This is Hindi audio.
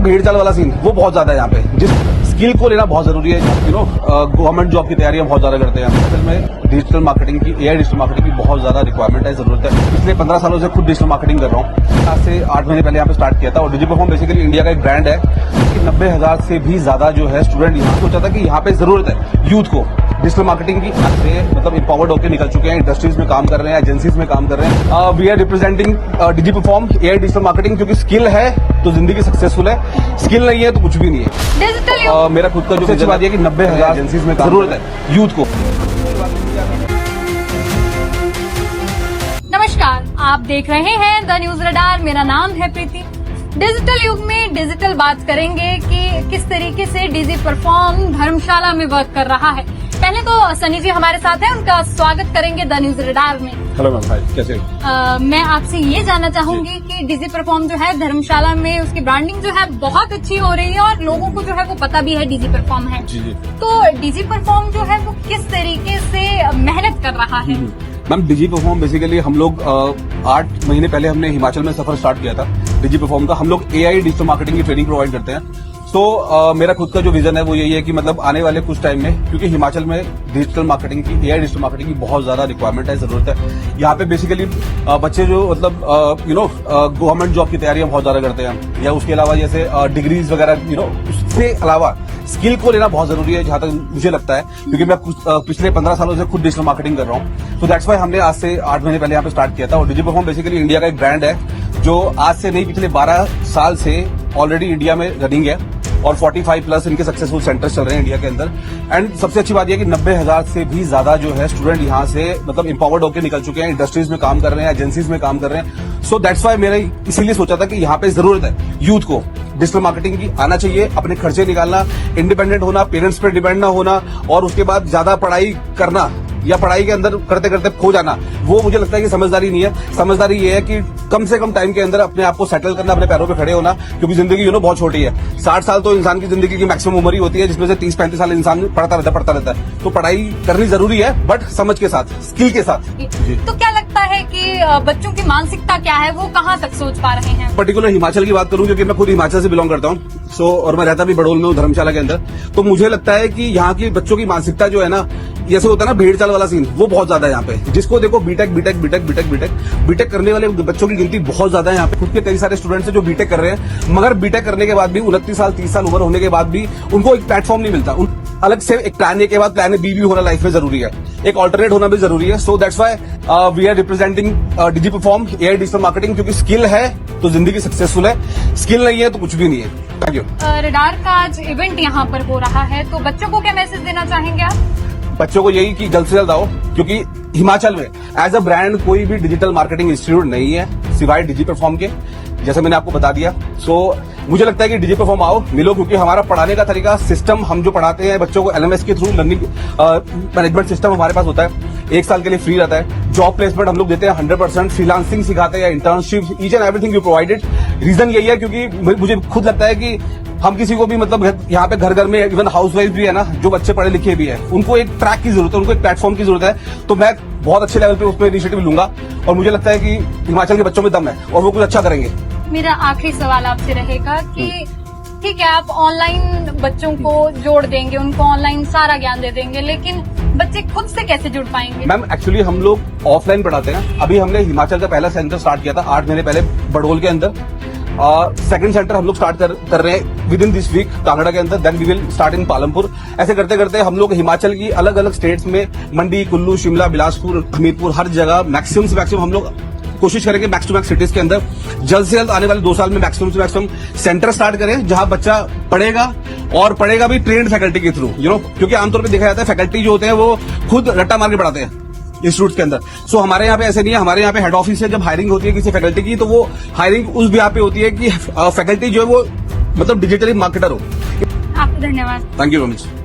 भेड़ चाल वाला सीन वो बहुत ज्यादा है यहाँ पे। जिस स्किल को लेना बहुत जरूरी है, गवर्नमेंट जॉब की तैयारी हम बहुत ज्यादा करते हैं। असल में डिजिटल मार्केटिंग की, एआई डिजिटल मार्केटिंग की बहुत ज्यादा रिक्वायरमेंट है, जरूरत है। पिछले 15 सालों से खुद डिजिटल मार्केटिंग कर रहा हूँ। आज से 8 महीने पहले यहाँ पे स्टार्ट किया था। और डिजिपरफॉर्म बेसिकली इंडिया का एक ब्रांड है कि 90,000 से भी ज्यादा जो है स्टूडेंट यहाँ सोचा था कि यहाँ पे जरूरत है यूथ को डिजिटल मार्केटिंग की। आज से मतलब इम्पावर्ड होकर निकल चुके हैं, इंडस्ट्रीज में काम कर रहे हैं, एजेंसीज में काम कर रहे हैं। We are representing Digiperform AI digital marketing, क्योंकि स्किल है तो जिंदगी सक्सेसफुल है, स्किल नहीं है तो कुछ भी नहीं है। मेरा खुद का जो सबसे बात है कि 90,000 एजेंसीज में जरूरत है यूथ को। नमस्कार, आप देख रहे हैं द न्यूज रडार। मेरा नाम है प्रीति। डिजिटल युग में डिजिटल बात करेंगे कि किस तरीके से डिजिपरफॉर्म धर्मशाला में वर्क कर रहा है। पहले तो सनी जी हमारे साथ हैं, उनका स्वागत करेंगे द न्यूज रडार में। हेलो मैम, हाय, कैसे? मैं आपसे ये जानना चाहूंगी कि डिजिपरफॉर्म जो है धर्मशाला में उसकी ब्रांडिंग जो है बहुत अच्छी हो रही है और लोगों को जो है वो पता भी है डिजिपरफॉर्म है। जी। तो डिजिपरफॉर्म जो है वो किस तरीके से मेहनत कर रहा है? मैम, डिजिपरफॉर्म बेसिकली हम लोग 8 महीने पहले हमने हिमाचल में सफर स्टार्ट किया था डिजिपरफॉर्म का। हम लोग एआई डिजिटल मार्केटिंग की ट्रेनिंग प्रोवाइड करते हैं। तो मेरा खुद का जो विजन है वो यही है कि मतलब आने वाले कुछ टाइम में, क्योंकि हिमाचल में डिजिटल मार्केटिंग की, एआई डिजिटल मार्केटिंग की बहुत ज्यादा रिक्वायरमेंट है, जरूरत है। यहाँ पे बेसिकली बच्चे जो मतलब गवर्नमेंट जॉब की तैयारी हम बहुत ज्यादा करते हैं, या उसके अलावा जैसे डिग्रीज वगैरह उसके अलावा स्किल को लेना बहुत जरूरी है, जहां तक मुझे लगता है, क्योंकि मैं पिछले 15 सालों से खुद डिजिटल मार्केटिंग कर रहा हूँ। तो दैट्स वाई हमने आज से 8 महीने पहले यहाँ पे स्टार्ट किया था। और डिजिपरफॉर्म बेसिकली इंडिया का एक ब्रांड है जो आज से नहीं पिछले 12 साल से ऑलरेडी इंडिया में रनिंग है और 45 प्लस इनके सक्सेसफुल सेंटर्स चल रहे हैं इंडिया के अंदर। एंड सबसे अच्छी बात यह कि 90,000 से भी ज्यादा जो है स्टूडेंट यहाँ से मतलब इम्पावर्ड होकर निकल चुके हैं, इंडस्ट्रीज में काम कर रहे हैं, एजेंसीज में काम कर रहे हैं। सो दैट्स वाई मैंने इसीलिए सोचा था कि यहाँ पे जरूरत है यूथ को डिजिटल मार्केटिंग की आना चाहिए, अपने खर्चे निकालना, इंडिपेंडेंट होना, पेरेंट्स पर डिपेंड ना होना, और उसके बाद ज्यादा पढ़ाई करना या पढ़ाई के अंदर करते करते खो जाना, वो मुझे लगता है कि समझदारी नहीं है। समझदारी ये है कि कम से कम टाइम के अंदर अपने आप को सेटल करना, अपने पैरों पे खड़े होना, क्योंकि जिंदगी बहुत छोटी है। 60 साल तो इंसान की जिंदगी की मैक्सिमम उम्र ही होती है, जिसमें से 30-35 साल इंसान पढ़ता रहता है। तो पढ़ाई करनी जरूरी है, बट समझ के साथ, स्किल के साथ। जी। तो क्या लगता है कि बच्चों की मानसिकता क्या है, वो कहाँ तक सोच पा रहे हैं? पर्टिकुलर हिमाचल की बात करूं, क्योंकि मैं खुद हिमाचल से बिलोंग करता हूं। और मैं रहता भी बड़ोल में हूं, धर्मशाला के अंदर। तो मुझे लगता है कि यहाँ की बच्चों की मानसिकता जो है ना, जैसे होता है ना भेड़ चाल वाला सीन, वो बहुत ज्यादा है यहाँ पे। जिसको देखो बीटेक करने वाले बच्चों की गिनती बहुत ज्यादा है यहाँ पे। खुद के कई सारे स्टूडेंट्स हैं जो बीटेक कर रहे हैं, मगर बीटेक करने के बाद भी 29 साल 30 साल उम्र होने के बाद भी उनको एक प्लेटफॉर्म नहीं मिलता। अलग से एक प्लान ए के बाद प्लान बी भी होना लाइफ में जरूरी है, एक ऑल्टरनेट होना भी जरूरी है। So that's why we are representing Digiperform AI digital marketing, क्योंकि स्किल है तो जिंदगी सक्सेसफुल है, स्किल नहीं है तो कुछ भी नहीं है। Thank you. रडार का आज इवेंट यहाँ पर हो रहा है, तो बच्चों को क्या मैसेज देना चाहेंगे आप? बच्चों को यही कि जल्द से जल्द आओ, क्योंकि हिमाचल में एज अ ब्रांड कोई भी डिजिटल मार्केटिंग इंस्टीट्यूट नहीं है सिवाय डिजिपरफॉर्म के, जैसे मैंने आपको बता दिया। सो मुझे लगता है कि डिजिपरफॉर्म आओ, मिलो, क्योंकि हमारा पढ़ाने का तरीका, सिस्टम, हम जो पढ़ाते हैं बच्चों को एलएमएस के थ्रू लर्निंग मैनेजमेंट सिस्टम हमारे पास होता है, 1 साल के लिए फ्री रहता है। जॉब प्लेसमेंट हम लोग देते हैं 100%, फ्रीलांसिंग सिखाते हैं, internship, each and everything you provided. Reason यही है क्योंकि मुझे खुद लगता है कि हम किसी को भी मतलब यहाँ पे घर में इवन हाउस वाइफ भी है ना, जो बच्चे पढ़े लिखे भी है, उनको एक ट्रैक की जरूरत है, उनको एक प्लेटफॉर्म की जरूरत है। तो मैं बहुत अच्छे लेवल पे उसमें इनिशिएटिव लूंगा और मुझे लगता है कि हिमाचल के बच्चों में दम है और वो कुछ अच्छा करेंगे। मेरा आखिरी सवाल आपसे रहेगा कि ठीक है, आप ऑनलाइन बच्चों को जोड़ देंगे, उनको ऑनलाइन सारा ज्ञान दे देंगे, लेकिन बच्चे खुद से कैसे जुड़ पाएंगे? मैम, एक्चुअली हम लोग ऑफलाइन पढ़ाते हैं। अभी हमने हिमाचल का पहला सेंटर स्टार्ट किया था 8 महीने पहले बड़ोल के अंदर। सेकंड सेंटर हम लोग स्टार्ट कर रहे हैं within this week Kangra के अंदर, then we will start in Palampur. ऐसे करते करते हम लोग हिमाचल की अलग अलग स्टेट्स में, मंडी, कुल्लू, शिमला, बिलासपुर, हमीरपुर, हर जगह मैक्सिमम से मैक्सिमम हम लोग कोशिश करेंगे मैक्स टू मैक्स सिटीज के अंदर जल्द से जल्द आने वाले 2 साल में मैक्सिमम से मैक्सिमम सेंटर स्टार्ट करें, जहां बच्चा पढ़ेगा और पढ़ेगा भी ट्रेंड फैकल्टी के थ्रू, क्योंकि आमतौर पर देखा जाता है फैकल्टी जो होते हैं वो खुद रट्टा मार के पढ़ाते हैं इंस्टीट्यूट के अंदर। सो हमारे यहाँ पे ऐसे नहीं है। हमारे यहाँ पे हेड ऑफिस है, जब हायरिंग होती है किसी फैकल्टी की, तो वो हायरिंग उस बिहाफ पे होती है कि फैकल्टी जो है वो मतलब डिजिटली मार्केटर हो। आपको धन्यवाद। Thank you very much.